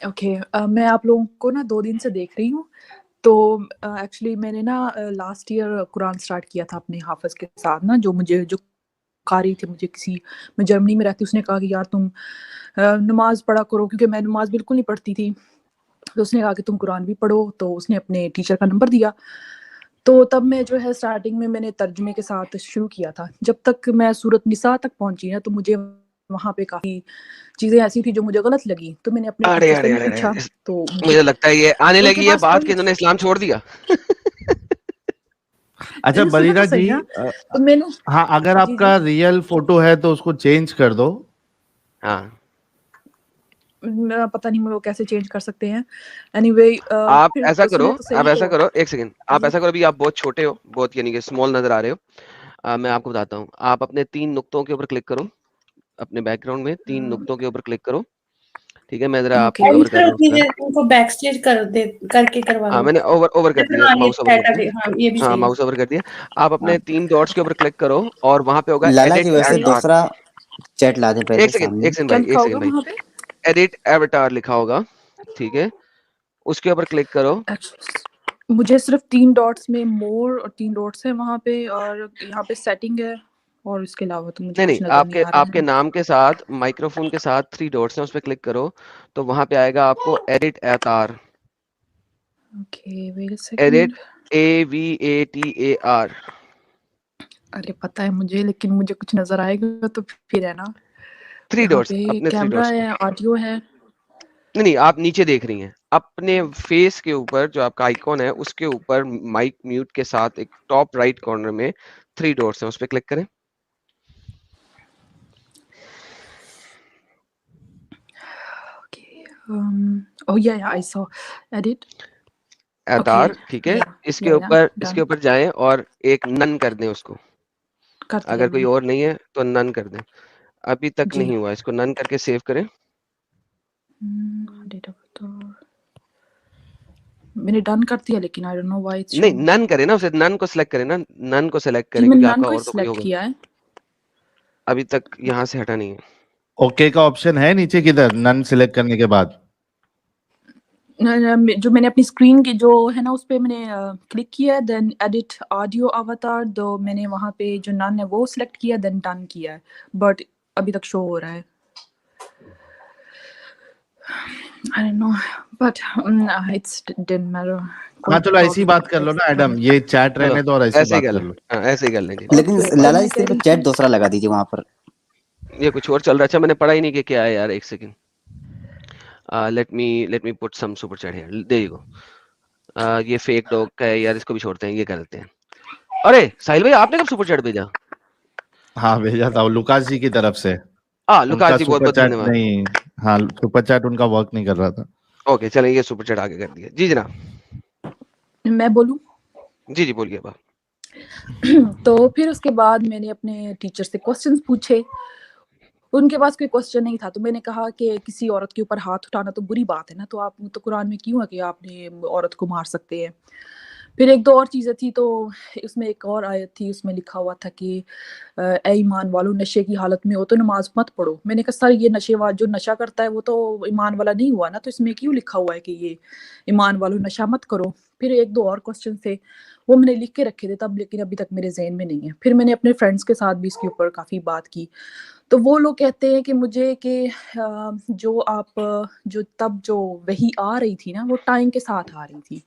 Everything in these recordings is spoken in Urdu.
اوکے میں آپ لوگوں کو نا 2 دن سے دیکھ رہی ہوں. تو ایکچولی میں نے نا لاسٹ ایئر قرآن اسٹارٹ کیا تھا اپنے حافظ کے ساتھ نا, جو قاری تھے مجھے کسی, میں جرمنی میں رہتی, اس نے کہا کہ یار تم نماز پڑھا کرو, کیونکہ میں نماز بالکل نہیں پڑھتی تھی. تو اس نے کہا کہ تم قرآن بھی پڑھو. تو اس نے اپنے ٹیچر کا نمبر دیا. تو تب میں جو ہے اسٹارٹنگ میں نے ترجمے کے ساتھ شروع کیا تھا. جب تک میں سورۃ نساء تک پہنچی نا, تو مجھے وہاں پہ کافی چیزیں ایسی تھی جو مجھے غلط لگی. تو میں نے اپنے ارے ٹیچر سے ارے بھی ارے پوچھا. تو مجھے لگتا ہے یہ آنے ان کے لگی ہے پاس بات کوئی کہ انہوں نے اسلام چھوڑ دیا. اچھا سنو بریرہ تو جی, صحیح نا. تو میں نے ہاں اگر آپ جی کا ریئل فوٹو ہے تو اس کو چینج کر دو. ہاں پتہ نہیں وہ کیسے چینج کر سکتے ہیں. اینی وے آپ پھر ایسا کرو, سنے تو صحیح. آپ ایسا تو کرو, ایک سیکنڈ, آپ جی ایسا کرو, ابھی آپ بہت چھوٹے ہو, بہت یعنی کہ اسمال نظر آ رہے ہو. میں آپ کو بتاتا ہوں, آپ اپنے 3 نقطوں کے اوپر کلک کرو, اپنے بیک گراؤنڈ میں 3 نقطوں کے اوپر کلک کرو. ٹھیک ہے, میں ذرا آپ کو اوکے کور کر رہا ہوں اس اتنی کا. دیر ان کو بیک اسٹیج کر کے کروا ہاں لو. میں نے اوور کر دیا, ہاں یہ ماؤس اوور کر ڈیٹا دیا. ہاں یہ بھی ہاں صحیح ماؤس اوور کر دیا. آپ ہے. اپنے 3 ڈاٹس کے اوپر کلک کرو اور وہاں پہ ہوگا لالا جی ایڈٹ ویسے اوکے ایواتار. دوسرا چیٹ لا دیں پہلے ایک سیکنڈ, سامنے. ایک سیکنڈ کیا بھائی, لکھا ایک ہوگا سیکنڈ بھائی. وہاں پہ؟ ایڈٹ ایواتار لکھا ہوگا, ٹھیک ہے, اس کے اوپر کلک کرو. مجھے صرف 3 ڈاٹس میں مور اور 3 ڈاٹس ہیں وہاں پہ, اور یہاں پہ سیٹنگ ہے, اور اس کے علاوہ تو مجھے نہیں نہیں, کچھ نظر نہیں آ آپ رہا کے ہے. نام کے ساتھ مائکرو فون کے ساتھ 3 ڈاٹس ہیں, اس پہ کلک کرو تو وہاں پہ آئے گا آپ کو ایڈٹ ایواتار. اوکے ویٹ اے ایڈٹ سیکنڈ. AVATAR. ارے پتہ ہے مجھے, لیکن مجھے کچھ نظر آئے گا تو پھر ہے نا. 3 یہاں ڈاٹس, پہ اپنے 3 کیمرہ ڈاٹس کو. ہے, آڈیو ہے. نہیں, آپ نیچے دیکھ رہی ہیں اپنے فیس کے اوپر, جو آپ کا آئیکن ہے اس کے اوپر مائک میوٹ کے ساتھ ایک ٹاپ رائٹ کارنر میں 3 ڈاٹس ہیں, اس پہ کلک کریں. اوہ یا آئی سو ایڈٹ. اوکے ایواتار, ٹھیک ہے, یا اس کے یا ڈن اوپر جائیں اور ایک نن کر دیں اس کو. کر دیا اگر میں کوئی نے. اور نہیں ہے تو نن کر دیں. ابھی تک جی نہیں ہوا, اس کو نن کر کے سیو کریں. ڈیٹ آف برتھ میں نے ڈن کر دیا, لیکن I don't know why it's نہیں, شوئنگ. نن کریں نا, اسے نن کو سلیکٹ کریں نا, نن کو سلیکٹ جی کریں میں نے کیونکہ آپ نن کا کو ہی اور تو کوئی سلیکٹ ہوگا. کیا ہے. ابھی تک یہاں سے ہٹا نہیں ہے. اوکے کا آپشن ہے نیچے کدھر, نن سلیکٹ کرنے کے بعد. جو میں نے اپنی اسکرین کی جو ہے نا اس پہ میں نے کلک کیا, دین ایڈٹ آڈیو اواتار, تو میں نے وہاں پہ جو نن ہے وہ سلیکٹ کیا, دین ڈن کیا ہے, بٹ ابھی تک شو ہو رہا ہے. I don't know, but it's didn't matter. ہاں کوئی چلو ایسی پرابلم بات کر لو نا ایڈم, یہ چیٹ چلو رہنے دو اور ایسی ایسے ہی بات کر کر لیں, لو. ہاں ایسے ہی کر لیں. جی لیکن اوکے. تو لالا میں جی کہہ صرف رہی تھی چیٹ دوسرا لگا دیجیے وہاں پر. یہ کچھ اور چل رہا ہے. اچھا میں نے پڑھا ہی نہیں کہ کیا ہے یار, ایک second. Let me put some super cheat here. There you go. یہ فیک ڈاگ کا ہے یار, اس کو بھی چھوڑتے ہیں, یہ کر دیتے ہیں. ارے ساحل بھائی, آپ نے کب سپر چیٹ بھیجا؟ ہاں بھیجا تھا لوکاس جی کی طرف سے. ان لوکاس کا جی بہت سپر بہت چیٹ دھنیہ واد. نہیں, ہاں سپر چیٹ ان کا ورک نہیں کر رہا تھا. اوکے چلیں, یہ سپر چیٹ آگے کر دیا. جی جناب, میں بولوں. جی بولیے با. تو پھر اس کے بعد میں نے اپنے ٹیچر سے کوسچنس پوچھے. ان کے پاس کوئی کوسچن نہیں تھا, تو میں نے کہا کہ کسی عورت کے اوپر ہاتھ اٹھانا تو بری بات ہے نا, تو آپ تو قرآن میں کیوں ہے کہ آپ نے عورت کو مار سکتے ہیں. پھر 1-2 اور چیزیں تھی, تو اس میں ایک اور آیت تھی, اس میں لکھا ہوا تھا کہ اے ایمان والو نشے کی حالت میں ہو تو نماز مت پڑھو. میں نے کہا سر یہ جو نشہ کرتا ہے وہ تو ایمان والا نہیں ہوا نا, تو اس میں کیوں لکھا ہوا ہے کہ یہ ایمان والو نشہ مت کرو. پھر 1-2 اور کوسچن تھے, وہ میں نے لکھ کے رکھے تھے تب, لیکن ابھی تک میرے ذہن میں نہیں ہے. پھر میں نے اپنے فرینڈس کے ساتھ بھی اس کے اوپر کافی بات کی, تو وہ لوگ کہتے ہیں کہ مجھے کہ جو تب جو وحی آ رہی تھی نا, وہ ٹائم کے ساتھ آ رہی تھی.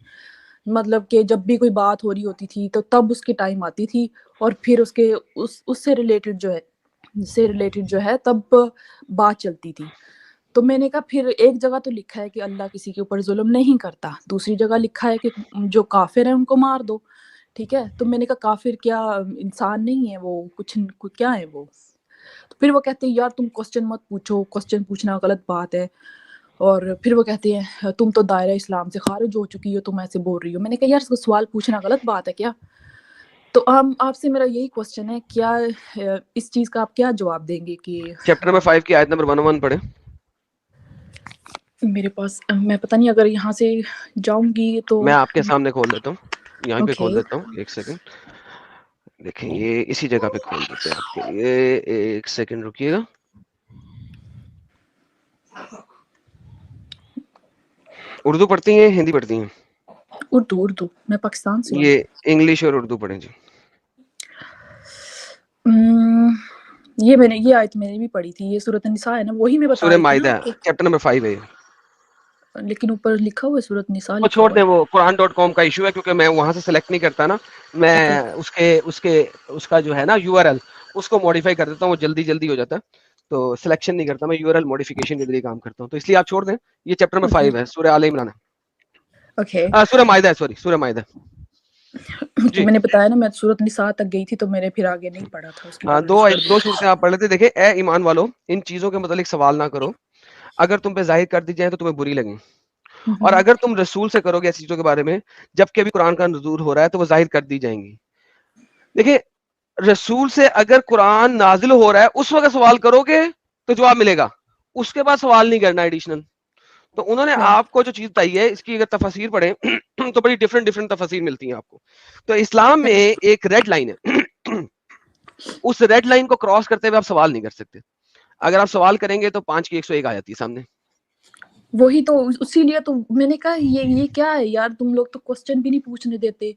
مطلب کہ جب بھی کوئی بات ہو رہی ہوتی تھی تو تب اس کے ٹائم آتی تھی, اور پھر اس سے ریلیٹڈ جو ہے تب بات چلتی تھی. تو میں نے کہا پھر ایک جگہ تو لکھا ہے کہ اللہ کسی کے اوپر ظلم نہیں کرتا, دوسری جگہ لکھا ہے کہ جو کافر ہیں ان کو مار دو. ٹھیک ہے, تو میں نے کہا کافر کیا انسان نہیں ہے, وہ کچھ کیا ہے وہ. تو پھر وہ کہتے ہیں یار تم کوسچن مت پوچھو, کوسچن پوچھنا غلط بات ہے. اور پھر وہ کہتے ہیں تم تو دائرہ اسلام سے خارج ہو چکی ہو, تم ایسے بول رہی ہو. میں نے کہا یار سوال پوچھنا غلط بات ہے کیا. تو آپ سے میرا یہی کوسچن ہے, کیا اس چیز کا آپ کیا جواب دیں گے کہ چیپٹر نمبر 5 کی آیت نمبر 101 پڑھیں. میرے پاس میں پتہ نہیں, اگر یہاں سے جاؤں گی تو میں آپ کے سامنے کھول دیتا ہوں, یہیں پہ اوکے کھول دیتا ہوں. ایک سیکنڈ دیکھیں, یہ اسی جگہ پہ کھول دیتے ہیں آپ کے لیے. ایک سیکنڈ رکیے گا. اردو پڑھتی ہیں ہندی پڑھتی ہیں؟ اردو میں پاکستان سے ہوں. یہ انگلش اور اردو پڑھیں جی. یہ آیت میں نے بھی پڑھی تھی, یہ سورۃ النساء ہے نا, وہی میں بتا سورہ رہی تھی مائدہ نا کہ چیپٹر نمبر 5 ہے. لیکن اوپر لکھا ہوا ہے سورۃ النساء وہ لکھا چھوڑ ہوا دیں, ہے. وہ قرآن.com کا ایشو ہے, کیونکہ میں وہاں سے سلیکٹ نہیں کرتا نا, میں اس کا جو ہے نا URL اس کو ماڈیفائی کر دیتا ہوں, وہ جلدی ہو جاتا ہے, تو سلیکشن نہیں کرتا میں, URL ماڈیفیکیشن کے ذریعے کام کرتا ہوں, تو اس لیے آپ چھوڑ دیں. یہ چیپٹر نمبر 5 ہے, سورہ آل عمران ہے, اوکے, سورہ مائدہ ہے, سورہ مائدہ تو جی. میں نے بتایا نا میں سورۃ النساء تک گئی تھی, تو میں نے پھر آگے نہیں پڑھا تھا, اس کے ہاں, بعد میں چھوڑ دو دیا. صورتیں آپ پڑھ لیتے. دیکھیں اے ایمان والو, ان چیزوں کے متعلق سوال نہ کرو, اگر تم پہ ظاہر کر دی جائیں تو تمہیں بری لگیں, اور اگر تم رسول سے کرو گے ایسی چیزوں کے بارے میں جب کہ ابھی قرآن کا نزول ہو رہا ہے تو وہ ظاہر کر دی جائیں گی. دیکھیں رسول سے اگر قرآن نازل ہو رہا ہے اس وقت سوال کرو گے تو جواب ملے گا, اس کے بعد سوال نہیں کرنا ایڈیشنل. تو انہوں نے آپ کو جو چیز بتائی ہے اس کی اگر تفاسیر پڑھیں تو بڑی ڈفرنٹ تفاسیر ملتی ہیں آپ کو. تو اسلام میں ایک ریڈ لائن ہے, اس ریڈ لائن کو کراس کرتے ہوئے آپ سوال نہیں کر سکتے. اگر آپ سوال کریں گے تو 5 کی 101 آ جاتی ہے سامنے. وہی تو, اسی لیے تو میں نے کہا یہ کیا ہے یار, تم لوگ تو کوسچن بھی نہیں پوچھنے دیتے.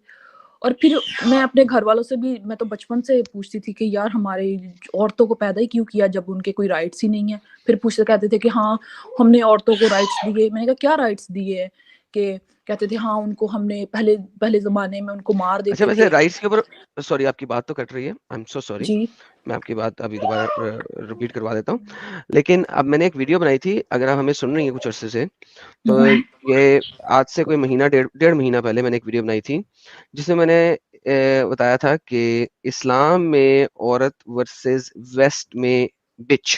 اور پھر میں اپنے گھر والوں سے بھی, میں تو بچپن سے پوچھتی تھی کہ یار ہمارے عورتوں کو پیدا ہی کیوں کیا جب ان کے کوئی رائٹس ہی نہیں ہیں. پھر پوچھتے کہتے تھے کہ ہاں ہم نے عورتوں کو رائٹس دیے. میں نے کہا کیا رائٹس دیے, کہ کہتے تھے ہاں ان کو ہم نے پہلے زمانے میں ان کو مار اچھا, دیتے ویسے تھے. رائٹس کے اوپر سوری آپ کی بات تو کٹ رہی ہے, آئی ایم سو سوری, جی میں آپ کی بات ابھی دوبارہ ریپیٹ کروا دیتا ہوں. لیکن اب میں نے ایک ویڈیو بنائی تھی, اگر آپ ہمیں سن رہی ہیں کچھ عرصے سے, تو یہ آج سے کوئی مہینہ ڈیڑھ مہینہ پہلے میں نے ایک ویڈیو بنائی تھی جس میں نے بتایا تھا کہ اسلام میں عورت ورسز ویسٹ میں بچ.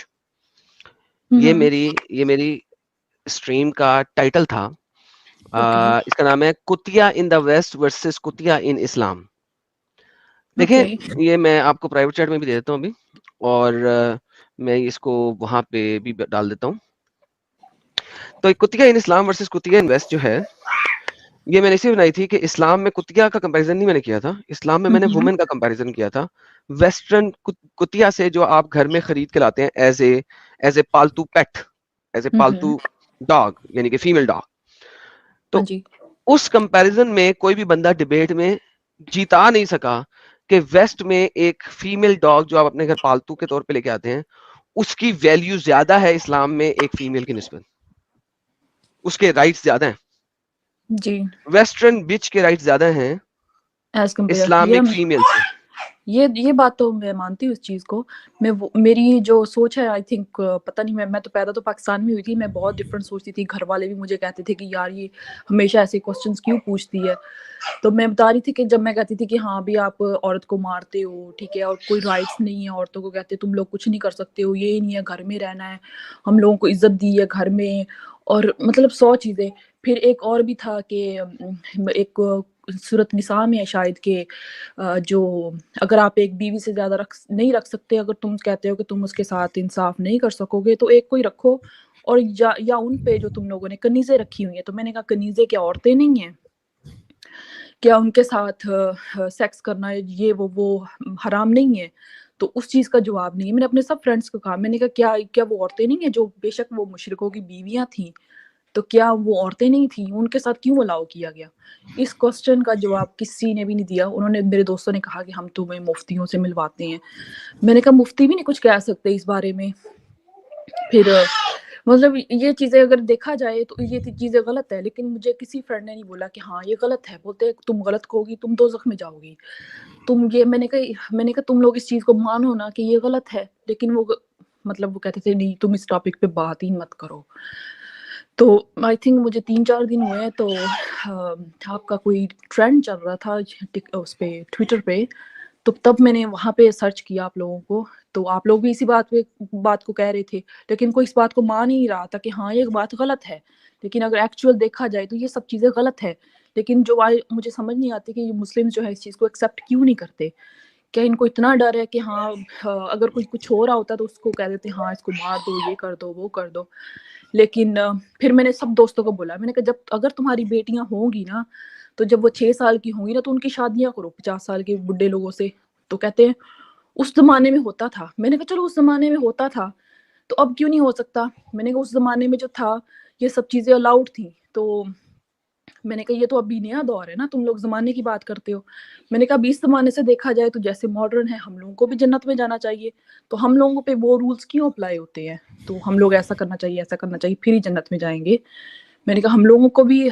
یہ میری اسٹریم کا ٹائٹل تھا. اس کا نام ہے کتیا ان دا ویسٹ ورسز کتیا ان اسلام. دیکھیں یہ میں آپ کو پرائیویٹ چیٹ میں بھی دے دیتا ہوں ابھی, اور میں اس کو وہاں پہ بھی ڈال دیتا ہوں. تو کتیا ان اسلام ورسز کتیا ان ویسٹ جو ہے, یہ میں نے اسی بنائی تھی کہ اسلام میں کتیا کا کمپیریزن نہیں میں نے کیا تھا, اسلام میں نے وومن کا کمپیریزن کیا تھا ویسٹرن کتیا سے, جو آپ گھر میں خرید کے لاتے ہیں ایز اے پالتو پیٹ, ایز اے پالتو ڈاگ, یعنی کہ فیمل ڈاگ. تو اس کمپیریزن میں کوئی بھی بندہ ڈبیٹ میں جیتا نہیں سکا کہ ویسٹ میں ایک فیمل ڈاگ جو آپ اپنے گھر پالتو کے طور پہ لے کے آتے ہیں اس کی ویلیو زیادہ ہے اسلام میں ایک فیمل کی نسبت, اس کے رائٹس زیادہ ہیں جی. ویسٹرن بچ کے رائٹس زیادہ ہیں ایز کمپیئر, اسلامک فیمل سے. یہ بات تو میں مانتی ہوں اس چیز کو. میری جو سوچ ہے آئی تھنک, پتہ نہیں, میں تو پیدا تو پاکستان میں ہوئی تھی, میں بہت ڈفرینٹ سوچتی تھی. گھر والے بھی مجھے کہتے تھے کہ یار یہ ہمیشہ ایسے کوسچنس کیوں پوچھتی ہے. تو میں بتا رہی تھی کہ جب میں کہتی تھی کہ ہاں بھی آپ عورت کو مارتے ہو, ٹھیک ہے, اور کوئی رائٹس نہیں ہے عورتوں کو, کہتے تم لوگ کچھ نہیں کر سکتے ہو, یہ نہیں ہے, گھر میں رہنا ہے, ہم لوگوں کو عزت دی ہے گھر میں, اور مطلب 100 چیزیں. پھر ایک اور بھی تھا کہ ایک سورۃ نساء میں ہے شاید کہ جو اگر آپ ایک بیوی سے زیادہ نہیں رکھ سکتے, اگر تم کہتے ہو کہ تم اس کے ساتھ انصاف نہیں کر سکو گے تو ایک کوئی رکھو, اور یا ان پہ جو تم لوگوں نے کنیزیں رکھی ہوئی ہیں. تو میں نے کہا کنیزیں کیا عورتیں نہیں ہیں کیا, ان کے ساتھ سیکس کرنا یہ وہ حرام نہیں ہے؟ تو اس چیز کا جواب نہیں ہے. میں نے اپنے سب فرینڈس کو کہا, میں نے کہا کیا وہ عورتیں نہیں ہیں جو بے شک وہ مشرکوں کی بیویاں تھیں, تو کیا وہ عورتیں نہیں تھیں, ان کے ساتھ کیوں الاؤ کیا گیا؟ اس کوسچن کا جواب کسی نے بھی نہیں دیا. انہوں نے, میرے دوستوں نے کہا کہ ہم تمہیں مفتیوں سے ملواتے ہیں. میں نے کہا مفتی بھی نہیں کچھ کہہ سکتے اس بارے میں. پھر مطلب یہ چیزیں اگر دیکھا جائے تو یہ چیزیں غلط ہے, لیکن مجھے کسی فرینڈ نے نہیں بولا کہ ہاں یہ غلط ہے. بولتے تم غلط کہو گی تم دوزخ میں جاؤ گی, تم یہ. میں نے کہا تم لوگ اس چیز کو مانو نا کہ یہ غلط ہے, لیکن وہ مطلب وہ کہتے تھے نہیں تم اس ٹاپک پہ بات ہی مت کرو. تو آئی تھنک مجھے 3-4 دن ہوئے ہیں, تو آپ کا کوئی ٹرینڈ چل رہا تھا اس پہ ٹویٹر پہ, تو تب میں نے وہاں پہ سرچ کیا آپ لوگوں کو, تو آپ لوگ بھی اسی بات کو کہہ رہے تھے, لیکن کوئی اس بات کو مان ہی رہا تھا کہ ہاں یہ بات غلط ہے. لیکن اگر ایکچوئل دیکھا جائے تو یہ سب چیزیں غلط ہے. لیکن جو مجھے سمجھ نہیں آتی کہ یہ مسلم جو ہے اس چیز کو ایکسیپٹ کیوں نہیں کرتے. کیا ان کو اتنا ڈر ہے کہ ہاں اگر کچھ ہو رہا ہوتا تو اس کو کہہ دیتے ہاں اس کو مار دو, یہ کر دو, وہ کر دو. لیکن پھر میں نے سب دوستوں کو بولا, میں نے کہا اگر تمہاری بیٹیاں ہوں گی نا, تو جب وہ 6 سال کی ہوں گی نا تو ان کی شادیاں کرو 50 سال کے بڈھے لوگوں سے. تو کہتے ہیں اس زمانے میں ہوتا تھا. میں نے کہا چلو اس زمانے میں ہوتا تھا تو اب کیوں نہیں ہو سکتا. میں نے کہا اس زمانے میں جو تھا یہ سب چیزیں الاؤڈ تھیں, تو میں نے کہا یہ تو ابھی نیا دور ہے نا, تم لوگ زمانے کی بات کرتے ہو. میں نے کہا اب اس زمانے سے دیکھا جائے تو جیسے ماڈرن ہے, ہم لوگوں کو بھی جنت میں جانا چاہیے, تو ہم لوگوں پہ وہ رولز کیوں اپلائی ہوتے ہیں, تو ہم لوگ ایسا کرنا چاہیے ایسا کرنا چاہیے پھر ہی جنت میں جائیں گے. میں نے کہا ہم لوگوں کو بھی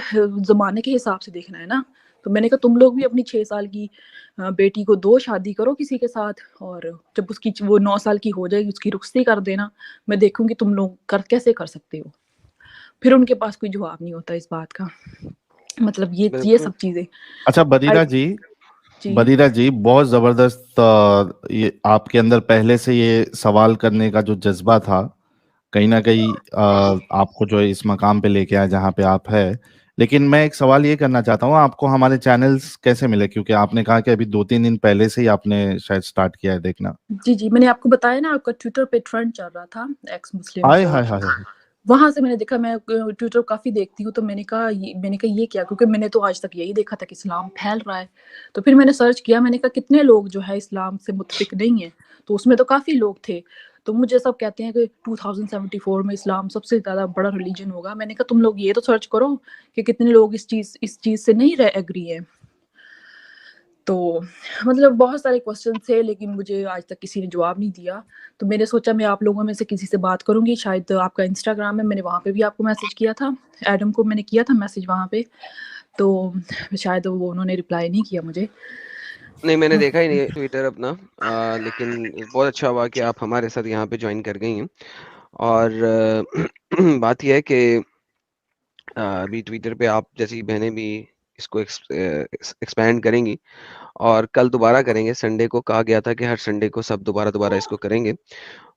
زمانے کے حساب سے دیکھنا ہے نا. تو میں نے کہا تم لوگ بھی اپنی 6 سال کی بیٹی کو دو شادی کرو کسی کے ساتھ, اور جب اس کی وہ 9 سال کی ہو جائے گی اس کی رخصتی کر دینا, میں دیکھوں گی تم لوگ کیسے کر سکتے ہو. پھر ان کے پاس کوئی جواب نہیں ہوتا اس بات کا. مطلب یہ سب چیزیں. اچھا بدیرہ جی, بدیرہ جی بہت زبردست, یہ آپ کے اندر پہلے سے یہ سوال کرنے کا جو جذبہ تھا کہیں نہ کہیں آپ کو جو اس مقام پہ لے کے آیا جہاں پہ آپ ہے. لیکن میں ایک سوال یہ کرنا چاہتا ہوں, آپ کو ہمارے چینلز کیسے ملے, کیونکہ آپ نے کہا کہ ابھی 2-3 دن پہلے سے ہی آپ نے شاید سٹارٹ کیا ہے دیکھنا. جی میں نے آپ کو بتایا نا, آپ کا ٹویٹر پہ ٹرینڈ چل رہا تھا ایکس مسلم, ہائے ہائے ہائے, وہاں سے میں نے دیکھا, میں ٹویٹر کافی دیکھتی ہوں, تو میں نے کہا یہ کیا, کیونکہ میں نے تو آج تک یہی دیکھا تھا کہ اسلام پھیل رہا ہے. تو پھر میں نے سرچ کیا, میں نے کہا کتنے لوگ جو ہے اسلام سے متفق نہیں ہیں, تو اس میں تو کافی لوگ تھے. تو مجھے سب کہتے ہیں کہ 2074 میں اسلام سب سے زیادہ بڑا ریلیجن ہوگا. میں نے کہا تم لوگ یہ تو سرچ کرو کہ کتنے لوگ اس چیز سے نہیں ایگری ہیں. تو مطلب بہت سارے کوسچن تھے, لیکن مجھے آج تک کسی نے جواب نہیں دیا. تو میں نے سوچا میں آپ لوگوں میں سے کسی سے بات کروں گی. شاید آپ کا انسٹاگرام ہے, میں نے وہاں پہ بھی آپ کو میسج کیا تھا, ایڈم کو میں نے کیا تھا میسج وہاں پہ, تو شاید انہوں نے رپلائی نہیں کیا مجھے. نہیں میں نے دیکھا ہی نہیں ٹویٹر اپنا, لیکن بہت اچھا ہوا کہ آپ ہمارے ساتھ یہاں پہ جوائن کر گئی ہیں. اور بات یہ ہے کہ ابھی ٹویٹر پہ آپ جیسی بہنیں بھی اس کو ایکسپینڈ کریں گی, اور کل دوبارہ کریں گے. سنڈے کو کہا گیا تھا کہ ہر سنڈے کو سب دوبارہ اس کو کریں گے.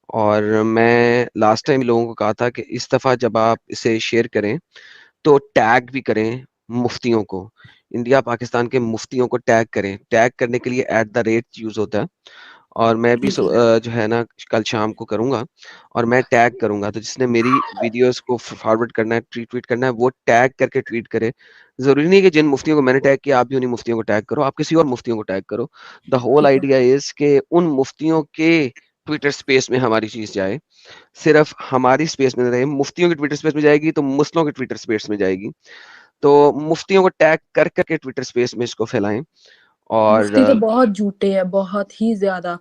اور میں لاسٹ ٹائم لوگوں کو کہا تھا کہ اس دفعہ جب آپ اسے شیئر کریں تو ٹیگ بھی کریں مفتیوں کو, انڈیا پاکستان کے مفتیوں کو ٹیگ کریں. ٹیگ کرنے کے لیے @ یوز ہوتا ہے, اور میں بھی جو ہے نا کل شام کو کروں گا, اور میں ٹیگ کروں گا. تو جس نے میری ویڈیوز کو فارورڈ کرنا ہے, ٹویٹ کرنا ہے, وہ ٹیگ کر کے ٹویٹ کرے. ضروری نہیں کہ جن مفتیوں کو میں نے ٹیگ کیا آپ بھی انہیں مفتیوں کو ٹیگ کرو, آپ کسی اور مفتیوں کو ٹیگ کرو. دا ہول آئیڈیا از کہ ان مفتیوں کے ٹویٹر اسپیس میں ہماری چیز جائے, صرف ہماری اسپیس میں رہے. مفتیوں کے ٹویٹر اسپیس میں جائے گی تو مسلموں کے ٹویٹر اسپیس میں جائے گی. تو مفتیوں کو ٹیگ کر کے ٹویٹر اسپیس میں اس کو پھیلائیں. اور مفتی تو بہت جھوٹے ہیں, بہت ہی زیادہ.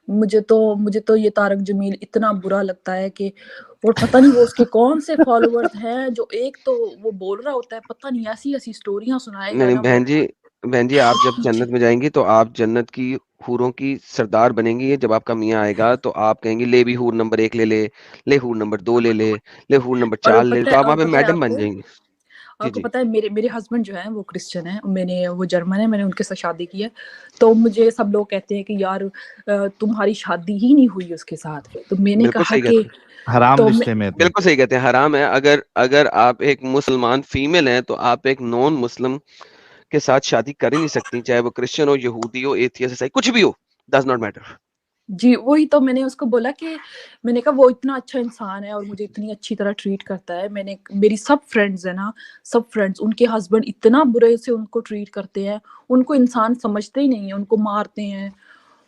مجھے تو یہ طارق جمیل اتنا برا لگتا ہے کہ, اور پتہ نہیں وہ اس کے کون سے فالوورز ہیں, جو ایک تو وہ بول رہا ہوتا ہے پتہ نہیں ایسی اسٹوریاں سنائے گا نہیں نا. بہن جی آپ جب جنت میں جائیں گی تو آپ جنت کی حوروں کی سردار بنیں گی. جب آپ کا میاں آئے گا تو آپ کہیں گے لے بھی حور نمبر 1 لے حور نمبر 2 لے حور نمبر 4 لے, تو آپ وہاں پہ میڈم بن جائیں گے. آپ کو پتا ہے میرے ہسبینڈ جو ہیں وہ کرسچن ہیں, وہ جرمن ہے, میں نے ان کے ساتھ شادی کی ہے. تو مجھے سب لوگ کہتے ہیں کہ یار تمہاری شادی ہی نہیں ہوئی اس کے ساتھ. تو میں نے بالکل کہا صحیح کہ کہتے حرام رشتے میں تھے. بالکل صحیح کہتے ہیں, حرام ہے. اگر آپ ایک مسلمان فیمیل ہیں تو آپ ایک نان مسلم کے ساتھ شادی کر ہی نہیں سکتی, چاہے وہ کرسچن ہو, یہودی ہو, ایتھیسٹ, عیسائی, کچھ بھی ہو, ڈز ناٹ میٹر. جی وہی تو میں نے اس کو بولا کہ میں نے کہا وہ اتنا اچھا انسان ہے اور مجھے اتنی اچھی طرح ٹریٹ کرتا ہے. میری سب فرینڈز ہیں نا, سب فرینڈز, ان کے ہسبینڈ اتنا برے سے ان کو ٹریٹ کرتے ہیں, ان کو انسان سمجھتے ہی نہیں ہیں, ان کو مارتے ہیں,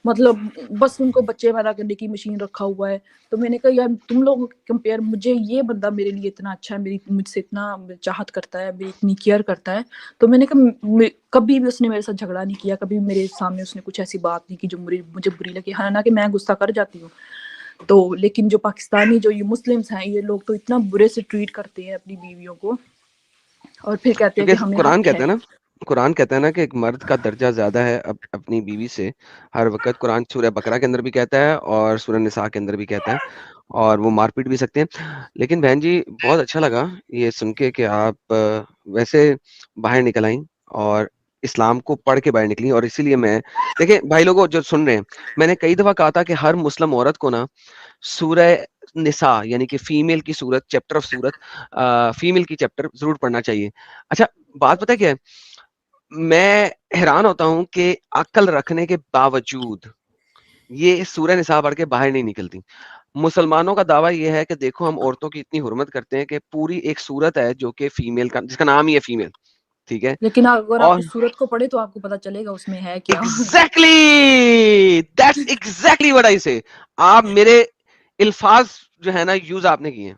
مطلب بس ان کو بچے پیدا کرنے کی مشین رکھا ہوا ہے. تو میں نے کہا یار تم لوگ کمپیئر, مجھے یہ بندہ میرے لیے اتنا اچھا ہے, مجھ سے اتنا چاہت کرتا ہے, میری اتنی کیئر کرتا ہے. تو میں نے کہا کبھی بھی اس نے میرے ساتھ جھگڑا نہیں کیا, کبھی میرے سامنے اس نے کچھ ایسی بات نہیں کی جو مجھے بری لگی. حالانکہ میں غصہ کر جاتی ہوں, تو لیکن جو پاکستانی جو یہ مسلمس ہیں, یہ لوگ تو اتنا برے سے ٹریٹ کرتے ہیں اپنی بیویوں کو, اور پھر کہتے ہیں کہ کیونکہ ہمیں قرآن حق ہے. کہتا ہے نا کہ ایک مرد کا درجہ زیادہ ہے اپنی بیوی سے ہر وقت. قرآن سورہ بقرہ کے اندر بھی کہتا ہے اور سورہ نساء کے اندر بھی کہتا ہے, اور وہ مار پیٹ بھی سکتے ہیں. لیکن بہن جی بہت اچھا لگا یہ سن کے کہ آپ ویسے باہر نکل آئیں اور اسلام کو پڑھ کے باہر نکلی. اور اسی لیے میں دیکھیں بھائی لوگوں جو سن رہے ہیں, میں نے کئی دفعہ کہا تھا کہ ہر مسلم عورت کو نا سورہ نساء یعنی کہ فیمیل کی سورت, چیپٹر آف سورت, فیمیل کی چیپٹر ضرور پڑھنا چاہیے. اچھا بات پتہ کیا ہے, میں حیران ہوتا ہوں کہ عقل رکھنے کے باوجود یہ سورہ نساء پڑھ کے باہر نہیں نکلتی. مسلمانوں کا دعویٰ یہ ہے کہ دیکھو ہم عورتوں کی اتنی حرمت کرتے ہیں کہ پوری ایک سورت ہے جو کہ فیمیل کا, جس کا نام ہی ہے فیمیل, ٹھیک ہے. لیکن اگر آپ اور اس صورت کو پڑھے تو آپ کو پتا چلے گا اس میں ہے کیا. that's exactly what I say. آپ میرے الفاظ جو ہے نا یوز آپ نے کیے ہیں,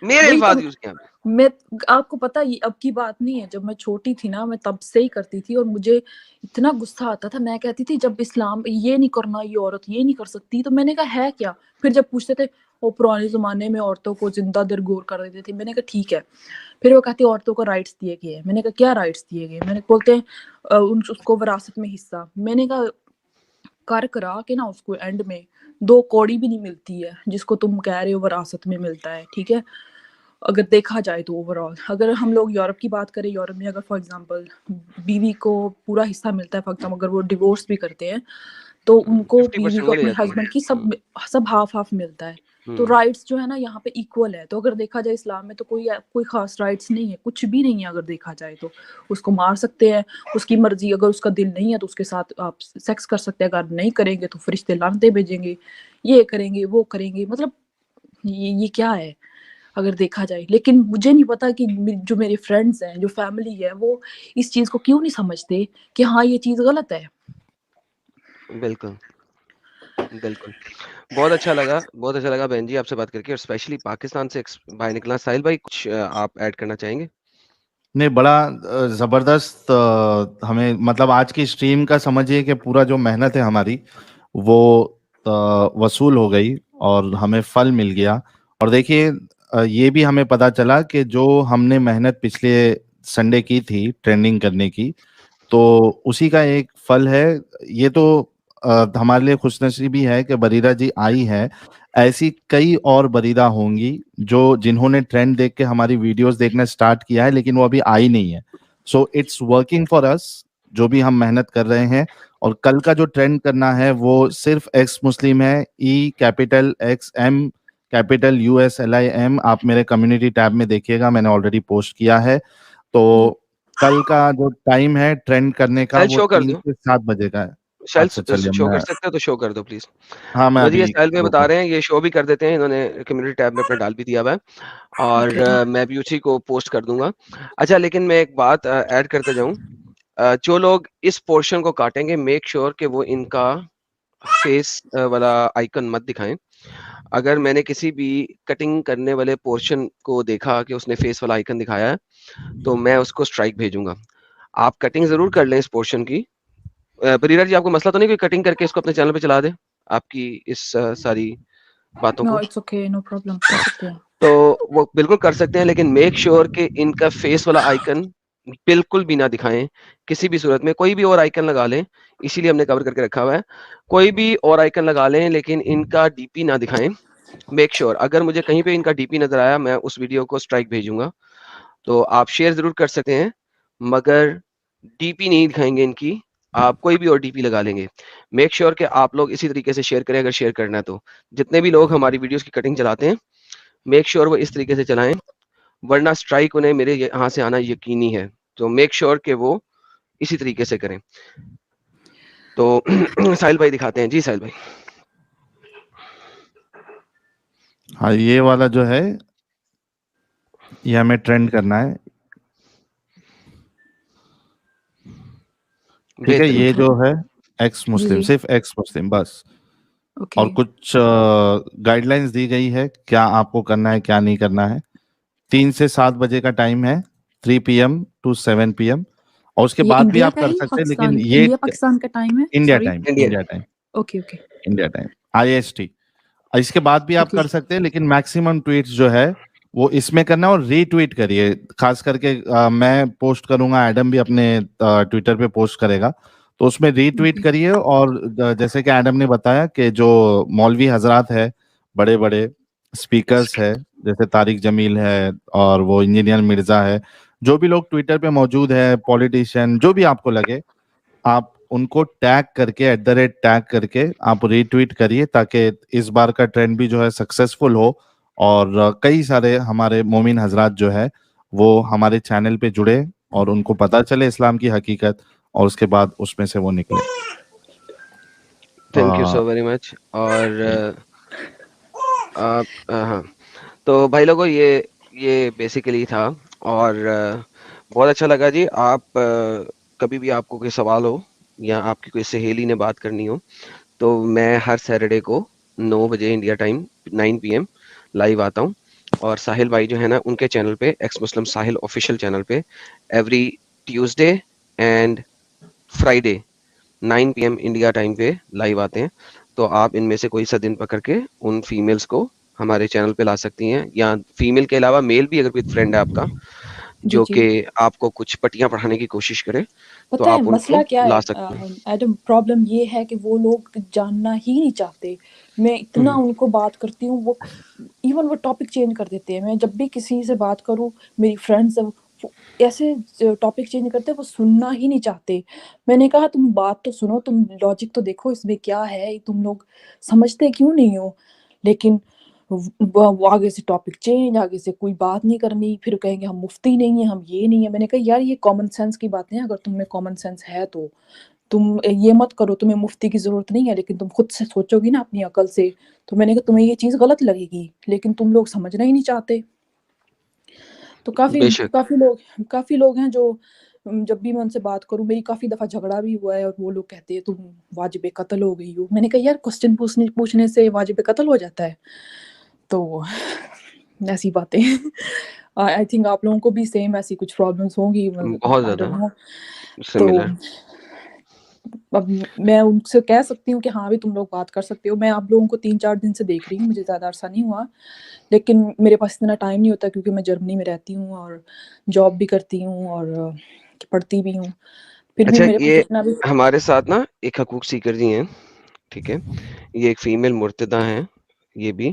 میرے وہی تو الفاظ یوز کیے ہیں. میں آپ کو پتا یہ اب کی بات نہیں ہے, جب میں چھوٹی تھی نا میں تب سے ہی کرتی تھی, اور مجھے اتنا غصہ آتا تھا. میں کہتی تھی جب اسلام یہ نہیں کرنا, یہ عورت یہ نہیں کر سکتی, تو میں نے کہا ہے کیا. پھر جب پوچھتے تھے وہ پرانے زمانے میں عورتوں کو زندہ درگور کر دیتے تھے, میں نے کہا ٹھیک ہے. پھر وہ کہتی عورتوں کو رائٹس دیے گئے ہیں. میں نے کہا کیا رائٹس دیے گئے؟ میں نے بولتے ہیں اس کو وراثت میں حصہ. میں نے کہا کر کرا کے نا اس کو اینڈ میں 2 کوڑی بھی نہیں ملتی ہے جس کو تم کہہ رہے ہو وراثت میں ملتا ہے. ٹھیک ہے, اگر دیکھا جائے تو اوور آل اگر ہم لوگ یورپ کی بات کریں, یورپ میں اگر فار ایگزامپل بیوی کو پورا حصہ ملتا ہے, فار ایگزامپل اگر وہ ڈیورس بھی کرتے ہیں تو ان کو بیوی 50% کو مل اپنے جاتی ہسبینڈ کی سب ہاف ہاف ملتا ہے. تو رائٹس جو ہے نا یہاں پہ ایکول ہے. تو اگر دیکھا جائے اسلام میں تو کوئی خاص رائٹس نہیں ہے, کچھ بھی نہیں ہے. اگر دیکھا جائے تو اس کو مار سکتے ہیں, اس کی مرضی, اگر اس کا دل نہیں ہے تو اس کے ساتھ آپ سیکس کر سکتے ہیں, اگر نہیں کریں گے تو فرشتے لعنتیں بھیجیں گے, یہ کریں گے وہ کریں گے. مطلب یہ کیا ہے اگر دیکھا جائے. لیکن مجھے نہیں پتا کہ جو میرے فرینڈز ہیں, جو فیملی ہے, وہ اس چیز کو کیوں نہیں سمجھتے کہ ہاں یہ چیز غلط ہے. بالکل بالکل. بہت اچھا لگا بہن جی آپ سے بات کر کے, اور اسپیشلی پاکستان سے باہر نکلنا. ساحل بھائی کچھ آپ ایڈ کرنا چاہیں گے؟ نہیں, بڑا زبردست ہمیں مطلب آج کی اسٹریم کا سمجھیے کہ پورا جو محنت ہے ہماری وہ وصول ہو گئی اور ہمیں پھل مل گیا. اور دیکھیے یہ بھی ہمیں پتا چلا کہ جو ہم نے محنت پچھلے سنڈے کی تھی ٹرینڈنگ کرنے کی, تو اسی کا ایک پھل ہے. یہ تو ہمارے لیے خوش نصیبی ہے کہ بریرہ جی آئی ہے. ایسی کئی اور بریرہ ہوں گی جنہوں نے ٹرینڈ دیکھ کے ہماری ویڈیوز دیکھنا سٹارٹ کیا ہے, لیکن وہ ابھی آئی نہیں ہے. سو اٹس ورکنگ فار اس, جو بھی ہم محنت کر رہے ہیں. اور کل کا جو ٹرینڈ کرنا ہے وہ صرف ایکس مسلم ہے, EXM آپ میرے کمیونٹی ٹیب میں دیکھیے گا, میں نے آلریڈی پوسٹ کیا ہے. تو کل کا جو ٹائم ہے ٹرینڈ کرنے کا ساحل وہ شو کر 3 دو, سے 7 بجے کا ہے. اچھا چلیے, شو کر میں سکتے ہو تو شو کر دو پلیز. ہاں میں یہ ابھی ساحل میں شروع بتا کر. رہے ہیں, یہ شو بھی کر دیتے ہیں, انہوں نے کمیونٹی ٹیب میں اپنا ڈال بھی دیا ہوا ہے, اور میں بھی اسی کو پوسٹ کر دوں گا. اچھا, لیکن میں ایک بات ایڈ کرتے جاؤں, جو لوگ اس پورشن کو کاٹیں گے میک شیور کہ وہ ان کا فیس والا آئیکن مت دکھائیں. اگر میں نے کسی بھی کٹنگ کرنے والے پورشن کو دیکھا کہ اس نے فیس والا آئیکن دکھایا ہے تو میں اس کو اسٹرائک بھیجوں گا. آپ کٹنگ ضرور کر لیں اس پورشن کی. بریرہ جی آپ کو مسئلہ تو نہیں کوئی کٹنگ کر کے اس کو اپنے چینل پہ چلا دیں آپ کی اس ساری باتوں نو کو؟ اٹس اوکے, نو پرابلم, کر سکتے ہیں. تو وہ بالکل کر سکتے ہیں, لیکن میک شیور کہ ان کا فیس والا آئیکن بالکل بھی نہ دکھائیں کسی بھی صورت میں. کوئی بھی اور آئیکن لگا لیں, اسی لیے ہم نے کور کر کے رکھا ہوا ہے. کوئی بھی اور آئیکن لگا لیں لیکن ان کا ڈی پی نہ دکھائیں. میک شیور اگر مجھے کہیں پہ ان کا ڈی پی نظر آیا میں اس ویڈیو کو اسٹرائک بھیجوں گا. تو آپ شیئر ضرور کر سکتے ہیں مگر ڈی پی نہیں دکھائیں گے ان کی. آپ کوئی بھی اور ڈی پی لگا لیں گے. میک شیور کہ آپ لوگ اسی طریقے سے شیئر کریں اگر شیئر کرنا ہے تو. جتنے بھی لوگ ہماری ویڈیوز کی کٹنگ چلاتے ہیں میک شیور وہ اس طریقے سے چلائیں, ورنہ اسٹرائک انہیں میرے یہاں سے آنا یقینی ہے. تو میک شیور کہ وہ اسی طریقے سے کریں. تو ساحل بھائی دکھاتے ہیں. جی ساحل بھائی. ہاں, یہ والا جو ہے یہ ہمیں ٹرینڈ کرنا ہے. ٹھیک ہے, بہترین. یہ جو ہے ایکس جی مسلم, جی صرف ایکس مسلم بس. اوکے. اور کچھ گائیڈ لائنز دی گئی ہے کیا آپ کو کرنا ہے کیا نہیں کرنا ہے. 3 سے 7 بجے کا ٹائم ہے, 3 PM to 7 PM. اور اس کے یہ بعد بھی انڈیا آپ کا کر ہے سکتے ہیں, پاکستان, لیکن یہ انڈیا پاکستان کا ٹائم ہے, India sorry. Time, Indian. India time, okay okay India time, IST. اس کے بعد بھی آپ اوکے. کر سکتے ہیں, لیکن میکسیمم ٹویٹس جو ہے وہ اس میں کرنا, اور ری ٹویٹ کریے. خاص کر کے میں پوسٹ کروں گا, ایڈم بھی اپنے ٹویٹر پہ پوسٹ کرے گا, تو اس میں ری ٹویٹ کریے. اور جیسے کہ ایڈم نے بتایا کہ جو مولوی حضرات ہے, بڑے بڑے اسپیکرز ہے, جیسے طارق جمیل ہے اور وہ انجینئر مرزا ہے, جو بھی لوگ ٹویٹر پہ موجود ہے, پولیٹیشین, جو بھی آپ کو لگے, آپ ان کو ٹیگ کر کے @ٹیگ کر کے آپ ری ٹویٹ کریے, تاکہ اس بار کا ٹرینڈ بھی جو ہے سکسیسفل ہو. اور کئی سارے ہمارے مومن حضرات جو ہے وہ ہمارے چینل پہ جڑے اور ان کو پتا چلے اسلام کی حقیقت, اور اس کے بعد اس میں سے وہ نکلے. Thank you so very much. اور ہاں, تو بھائی لوگوں یہ بیسیکلی تھا, اور بہت اچھا لگا جی. آپ کبھی بھی آپ کو کوئی سوال ہو یا آپ کی کوئی سہیلی نے بات کرنی ہو تو میں ہر سیٹرڈے کو 9 بجے انڈیا ٹائم 9 PM لائیو آتا ہوں. اور ساحل بھائی جو ہے نا ان کے چینل پہ ایکس مسلم ساحل آفیشیل چینل پہ every Tuesday and Friday 9 PM India time پہ لائیو آتے ہیں. تو آپ ان میں سے کوئی سا دن پکڑ کے ان فیمیلز کو ہمارے چینل پہ لا سکتی ہیں, یا فیمیل کے علاوہ میل بھی اگر کوئی فرینڈ ہے آپ کا جو کہ آپ کو کچھ پٹیاں پڑھانے کی کوشش کرے تو پتہ ہے آپ ان مسئلہ کو کیا لا ہے سکتے ہیں. ایڈم, پرابلم یہ ہے کہ وہ لوگ جاننا ہی نہیں چاہتے. میں اتنا ان کو بات کرتی ہوں, وہ ایون وہ ٹاپک چینج کر دیتے ہیں. میں جب بھی کسی سے بات کروں, میری فرینڈز ایسے ٹاپک چینج کرتے ہیں, وہ سننا ہی نہیں چاہتے. میں نے کہا تم بات تو سنو, تم لاجک تو دیکھو اس میں کیا ہے, تم لوگ سمجھتے کیوں نہیں ہو. لیکن وہ آگے سے ٹاپک چینج, آگے سے کوئی بات نہیں کرنی, پھر کہیں گے ہم مفتی نہیں ہیں, ہم یہ نہیں ہیں. میں نے کہا یار یہ کامن سینس کی باتیں ہیں, اگر تم میں کامن سینس ہے تو تم یہ مت کرو, تمہیں مفتی کی ضرورت نہیں ہے, لیکن تم خود سے سوچو گی نا اپنی عقل سے. تو میں نے کہا تمہیں یہ چیز غلط لگے گی, لیکن تم لوگ سمجھنا ہی نہیں چاہتے. تو بے شک کافی لوگ ہیں جو جب بھی میں ان سے بات کروں, میری کافی دفعہ جھگڑا بھی ہوا ہے, اور وہ لوگ کہتے ہیں تم واجب قتل ہو گئی ہو. میں نے کہا یار کوسچن پوچھنے سے واجب قتل ہو جاتا ہے؟ تو ایسی باتیں. آئی تھنک آپ لوگوں کو بھی سیم ایسی کچھ پرابلمس ہوں گی. بہت زیادہ تو سملر. اب میں ان سے کہہ سکتی ہوں کہ ہاں بھی تم لوگ بات کر سکتے ہو. میں آپ لوگوں کو 3-4 دن سے دیکھ رہی ہوں, مجھے زیادہ عرصہ نہیں ہوا, لیکن میرے پاس اتنا ٹائم نہیں ہوتا کیونکہ میں جرمنی میں رہتی ہوں اور جاب بھی کرتی ہوں اور پڑھتی بھی ہوں. پھر بھی اچھا, میرے پاس یہ اتنا بھی. ہمارے ساتھ نا ایک حقوق سیکر جی ہیں, ٹھیک ہے, یہ ایک فیمیل مرتدہ ہیں. یہ بھی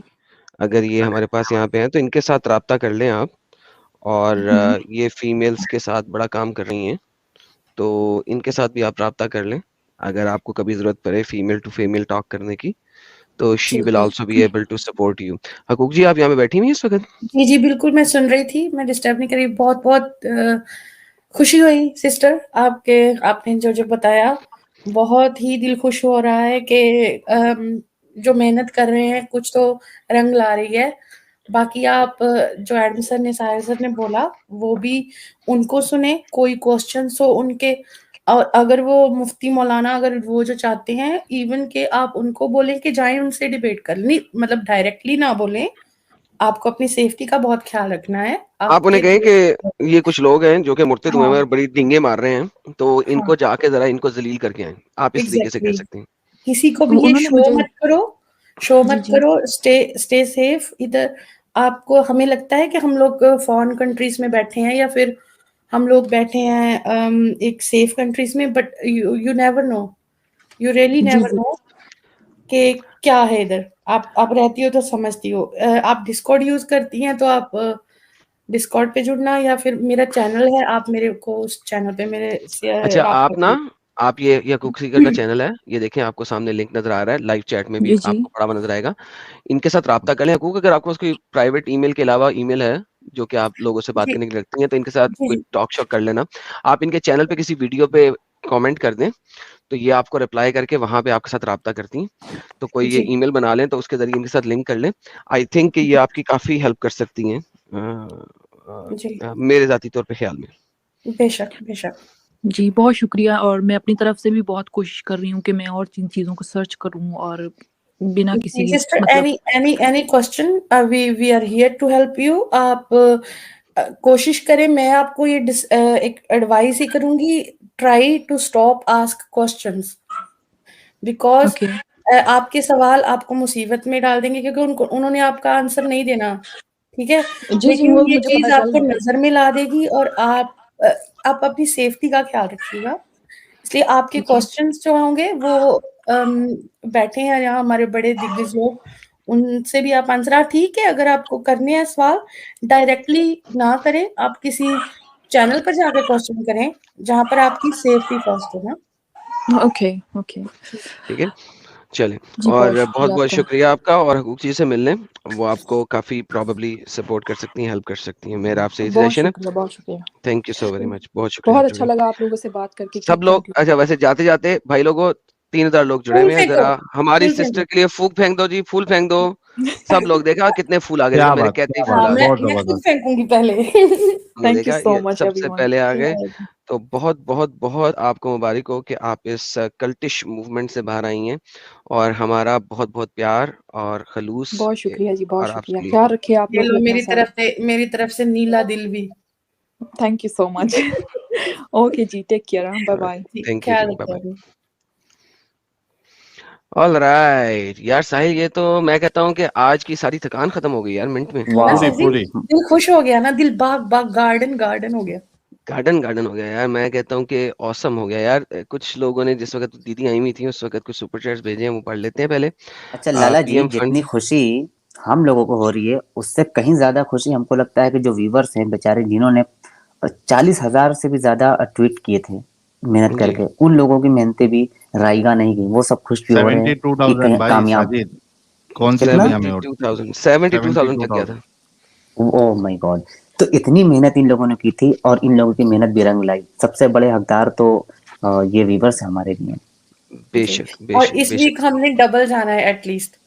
اگر یہ ہمارے پاس یہاں پہ ہیں تو ان کے ساتھ رابطہ کر لیں آپ. اور یہ فیمیلز کے ساتھ بڑا کام کر رہی ہیں, تو ان کے ساتھ بھی آپ رابطہ کر لیں اگر آپ کو کبھی ضرورت پڑے فیمیل ٹو فیمیل ٹاک کرنے کی, تو she will also be able to support you. حقوق جی آپ یہاں پہ بیٹھی ہوئی ہیں اس وقت؟ جی جی بالکل, میں سن رہی تھی, میں ڈسٹرب نہیں کری. بہت بہت خوشی ہوئی سسٹر آپ نے جو بتایا, بہت ہی دل خوش ہو رہا ہے کہ جو محنت کر رہے ہیں کچھ تو رنگ لا رہی ہے. باقی آپ جو ایڈم سر نے ساحل سر نے بولا وہ بھی ان کو سنیں, کوئی کوسچنس ہو ان کے, اور اگر وہ مفتی مولانا اگر وہ جو چاہتے ہیں ایون کہ آپ ان کو بولیں کہ جائیں ان سے ڈیبیٹ کر لیں, مطلب ڈائریکٹلی نہ بولیں. آپ کو اپنی سیفٹی کا بہت خیال رکھنا ہے. آپ انہیں کہیں کہ یہ کچھ لوگ ہیں جو کہ مرتد ہوئے ہاں ہیں اور بڑی ڈنگے مار رہے ہیں, تو ان ہاں کو جا کے ذرا ان کو ذلیل کر کے آئیں. آپ اس طریقے سے کہہ ایگزیکٹلی, سکتے ہیں. کسی کو بھی یہ انہوں نے مجھے شو جی مت جی کرو. Stay safe. ادھر آپ کو ہمیں لگتا ہے کہ ہم لوگ فارن کنٹریز میں بیٹھے ہیں یا پھر ہم لوگ بیٹھے ہیں ایک سیف کنٹریز میں, but you never know, you really جی نیور جی نو کہ کیا ہے ادھر. آپ رہتی ہو تو سمجھتی ہو. آپ ڈسکارڈ یوز کرتی ہیں تو آپ ڈسکارڈ پہ جڑنا, یا پھر میرا چینل ہے, آپ میرے کو اس چینل پہ میرے اچھا رابطہ آپ نا, کیجیے. آپ یہ حقوق سیکر کا چینل ہے, یہ دیکھیں آپ کو سامنے لنک نظر آ رہا ہے, لائیو چیٹ میں بھی جی جی آپ کو پڑا ہوا نظر آئے گا. ان کے ساتھ رابطہ کر لیں. حقوق اگر آپ کو کوئی پرائیویٹ ای میل کے علاوہ ای میل ہے جو کہ آپ لوگوں سے بات جی کرنے کی رکھتی ہیں, تو ان کے ساتھ جی کوئی جی ٹاک شاک کر لینا. آپ ان کے چینل پہ کسی ویڈیو پہ کامنٹ کر دیں تو یہ آپ کو رپلائی کر کے وہاں پہ آپ کے ساتھ رابطہ کرتی ہیں. تو کوئی یہ جی ای میل بنا لیں تو اس کے ذریعے ان کے ساتھ لنک کر لیں. آئی تھنک کہ یہ آپ کی کافی ہیلپ کر سکتی ہیں جی میرے ذاتی طور پہ خیال میں. بے شک بے شک. جی بہت شکریہ. اور میں اپنی طرف سے بھی بہت کوشش کر رہی ہوں کہ میں اور جن چیزوں کو سرچ کروں اور بنا کسی سسٹر مطلب any question, we are here to help you. آپ کوشش کریں, میں آپ کو یہ ایک ایڈوائز ہی کروں گی, try to stop ask questions, because okay آپ کے سوال آپ کو مصیبت میں ڈال دیں گے کیونکہ انہوں نے آپ کا آنسر نہیں دینا, ٹھیک ہے, جی جی لیکن وہ یہ مجھے چیز پتا آپ چل کو رہا ہے. نظر میں لا دے گی اور آپ اپنی سیفٹی کا خیال رکھیے گا. اس لیے آپ کے ٹھیک ہے کوسچنس جو ہوں گے وہ بیٹھے ہیں یہاں ہمارے بڑے دگگج لوگ, ان سے بھی آپ آنسر, ٹھیک ہے, اگر آپ کو کرنے ہیں سوال ڈائریکٹلی نہ کریں, آپ کسی چینل پر جا کے کوسچن کریں جہاں پر آپ کی سیفٹی فرسٹ ہو نا. اوکے اوکے ٹھیک ہے, چلیں. جی اور بہت شکریہ آپ بہت کا. شکریہ آپ کا. اور حقوق جی سے ملنے, وہ آپ کو کافی پرابیبلی سپورٹ کر سکتی ہیں, ہیلپ کر سکتی ہیں. میرا آپ سے بہت سجیشن ہے. شکریہ بہت شکریہ. Thank you so very much. بہت شکریہ بہت آپ اچھا جڑی. لگا آپ لوگوں سے بات کر کے. سب لوگ تھینک یو. اچھا ویسے جاتے جاتے بھائی لوگوں 3000 لوگ جڑے پھول ہوئے ہیں, پھینکو, ذرا ہماری پھول سسٹر پھینکو. کے لیے پھونک پھینک دو جی, پھول پھینک دو. سب لوگ دیکھا کتنے پھول آ گئے, کیا دیکھو میرے بات کہتے ہی کیا پھول بات, ہاں آ گئے. بہت میں خود زبردست. پھینکوں گی پہلے. انہوں نے تھینک یو دیکھا سو یہ مچ سب ایوری سے ون. پہلے آ گئے. تو بہت بہت بہت آپ کو مبارک ہو کہ آپ اس کلٹش موومنٹ سے باہر آئی ہیں، اور ہمارا بہت بہت پیار اور خلوص بہت شکریہ جی، بہت اور آپ شکریہ، کے لیے. خیال رکھیے آپ یہ لوگ لو اپنا سارا. میری طرف سے نیلا دل بھی. Thank you so much. Okay جی، take care. Bye bye. Thank you خیال جی، بائے رکھیں. بائے. آل رائٹ یار ساحل، یہ تو میں کہتا ہوں کہ آج کی ساری تھکان ختم ہو گئی یار منٹ میں. واہ پوری دل خوش ہو گیا نا، دل باغ گارڈن ہو گیا. گارڈن ہو گیا یار. میں کہتا ہوں کہ اوسم ہو گیا یار. کچھ لوگوں نے جس وقت دیدی آئی ہوئی تھی اس وقت کچھ سپر چیٹس بھیجے ہیں، وہ پڑھ لیتے ہیں پہلے. اچھا لالا پی جی، ایم فنڈ. جتنی خوشی ہم لوگوں کو ہو رہی ہے اس سے کہیں زیادہ خوشی ہم کو لگتا ہے کہ جو ویورز ہیں بیچارے، جنہوں نے 40,000 سے بھی زیادہ ٹویٹ کیے تھے محنت کر جی کے، ان لوگوں کی محنتیں بھی رائے گاہ نہیں گئی. وہ سب خوش بھی ہو رہے ہیں 72,000 کہ کہیں بھائی کامیاب. ساجد، کون سی کتنا؟ دنیا میں 72,000 تک گیا تھا. او مائی گاڈ. تو اتنی محنت ان لوگوں نے کی تھی، اور ان لوگوں کی محنت بھی رنگ لائی. سب سے بڑے حقدار تو یہ ویورز ہیں ہمارے لیے. بے شک بے اور شک اس بے ویک شک. ہم نے ڈبل جانا ہے ایٹ لیسٹ.